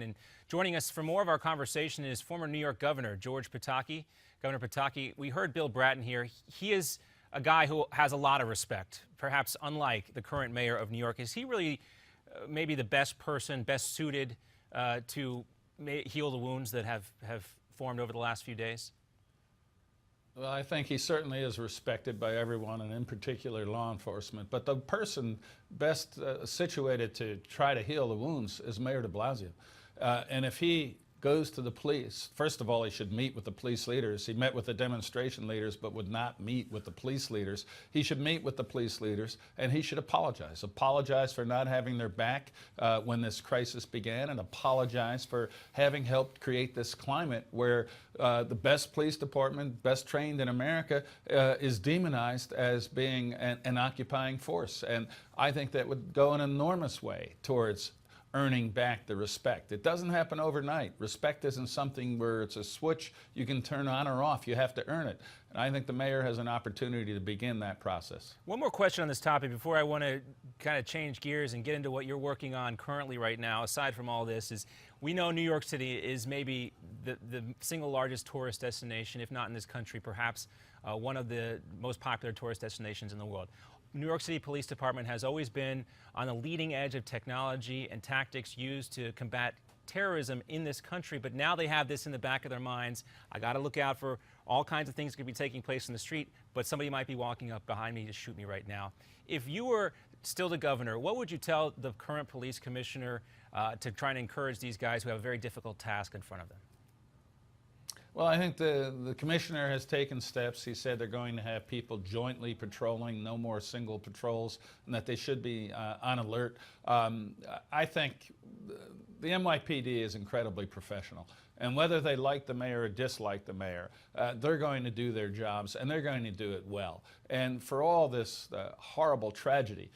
And joining us for more of our conversation is former New York Governor George Pataki. Governor Pataki, we heard Bill Bratton here. He is a guy who has a lot of respect, perhaps unlike the current mayor of New York. Is he really maybe the best person, best suited to heal the wounds that have formed over the last few days? Well, I think he certainly is respected by everyone, and in particular law enforcement. But the person best situated to try to heal the wounds is Mayor de Blasio. And if he goes to the police, first of all, he should meet with the police leaders. He met with the demonstration leaders, but would not meet with the police leaders. He should meet with the police leaders, and he should apologize. Apologize for not having their back when this crisis began, and apologize for having helped create this climate where the best police department, best trained in America, is demonized as being an occupying force. And I think that would go an enormous way towards earning back the respect. It doesn't happen overnight. Respect isn't something where it's a switch you can turn on or off. You have to earn it. And I think the mayor has an opportunity to begin that process. One more question on this topic before I want to kind of change gears and get into what you're working on currently right now, aside from all this, is we know New York City is maybe the single largest tourist destination, if not in this country, perhaps one of the most popular tourist destinations in the world. New York City Police Department has always been on the leading edge of technology and tactics used to combat terrorism in this country, but now they have this in the back of their minds. I got to look out for all kinds of things that could be taking place in the street, but somebody might be walking up behind me to shoot me right now. If you were still the governor, what would you tell the current police commissioner to try and encourage these guys who have a very difficult task in front of them? Well, I think the commissioner has taken steps. He said they're going to have people jointly patrolling, no more single patrols, and that they should be on alert. I think the NYPD is incredibly professional. And whether they like the mayor or dislike the mayor, they're going to do their jobs, and they're going to do it well. And for all this horrible tragedy,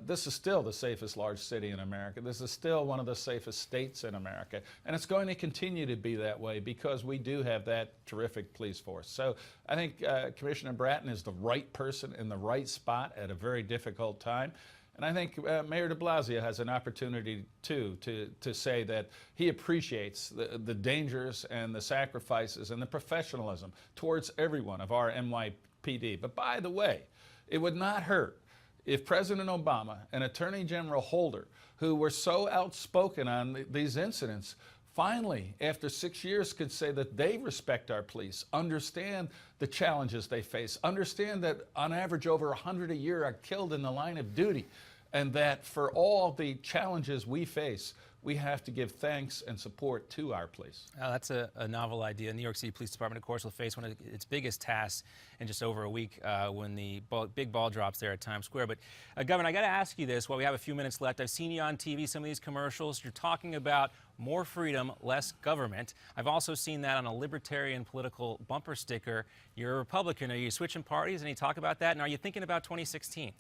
this is still the safest large city in America. This is still one of the safest states in America. And it's going to continue to be that way because we do have that terrific police force. So I think Commissioner Bratton is the right person in the right spot at a very difficult time. And I think Mayor de Blasio has an opportunity, too, to say that he appreciates the dangers and the sacrifices and the professionalism towards everyone of our NYPD. But by the way, it would not hurt if President Obama and Attorney General Holder, who were so outspoken on these incidents, finally, after 6 years, could say that they respect our police, understand the challenges they face, understand that on average over 100 a year are killed in the line of duty, and that for all the challenges we face, we have to give thanks and support to our police. That's a novel idea. New York City Police Department, of course, will face one of its biggest tasks in just over a week when the big ball drops there at Times Square. But, Governor, I got to ask you this while we have a few minutes left. I've seen you on TV, some of these commercials. You're talking about more freedom, less government. I've also seen that on a libertarian political bumper sticker. You're a Republican. Are you switching parties? Any talk about that? And are you thinking about 2016?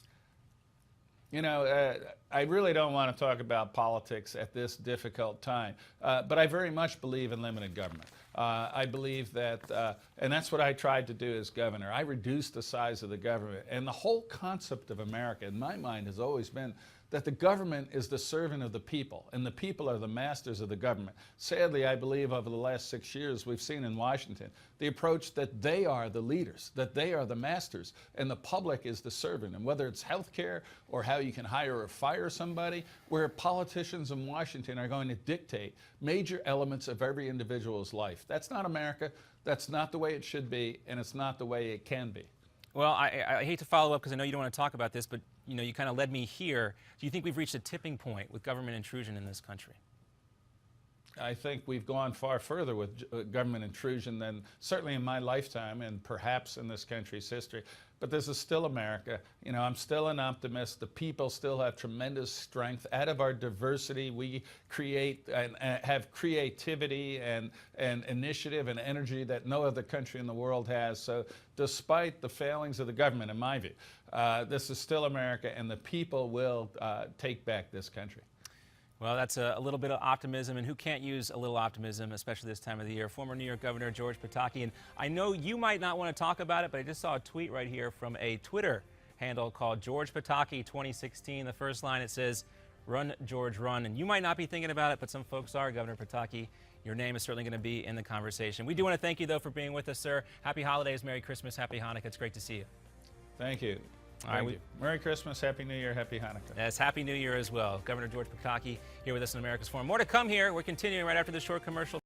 You know, I really don't want to talk about politics at this difficult time, but I very much believe in limited government. I believe that, and that's what I tried to do as governor. I reduced the size of the government, and the whole concept of America, in my mind, has always been that the government is the servant of the people, and the people are the masters of the government. Sadly, I believe over the last 6 years, we've seen in Washington the approach that they are the leaders, that they are the masters, and the public is the servant. And whether it's health care or how you can hire or fire somebody, where politicians in Washington are going to dictate major elements of every individual's life. That's not America, that's not the way it should be, and it's not the way it can be. Well, I hate to follow up because I know you don't want to talk about this, but you kind of led me here. Do you think we've reached a tipping point with government intrusion in this country? I think we've gone far further with government intrusion than certainly in my lifetime and perhaps in this country's history. But this is still America. You know, I'm still an optimist. The people still have tremendous strength. Out of our diversity, we create and have creativity and initiative and energy that no other country in the world has. So despite the failings of the government, in my view, this is still America, and the people will take back this country. Well, that's a little bit of optimism, and who can't use a little optimism, especially this time of the year? Former New York Governor George Pataki, and I know you might not want to talk about it, but I just saw a tweet right here from a Twitter handle called George Pataki 2016. The first line, it says, Run, George, run. And you might not be thinking about it, but some folks are. Governor Pataki, your name is certainly going to be in the conversation. We do want to thank you, though, for being with us, sir. Happy holidays, Merry Christmas, Happy Hanukkah. It's great to see you. Thank you. All right, Thank you. Merry Christmas, Happy New Year, Happy Hanukkah. Yes, Happy New Year as well. Governor George Pataki here with us in America's Forum. More to come here. We're continuing right after this short commercial.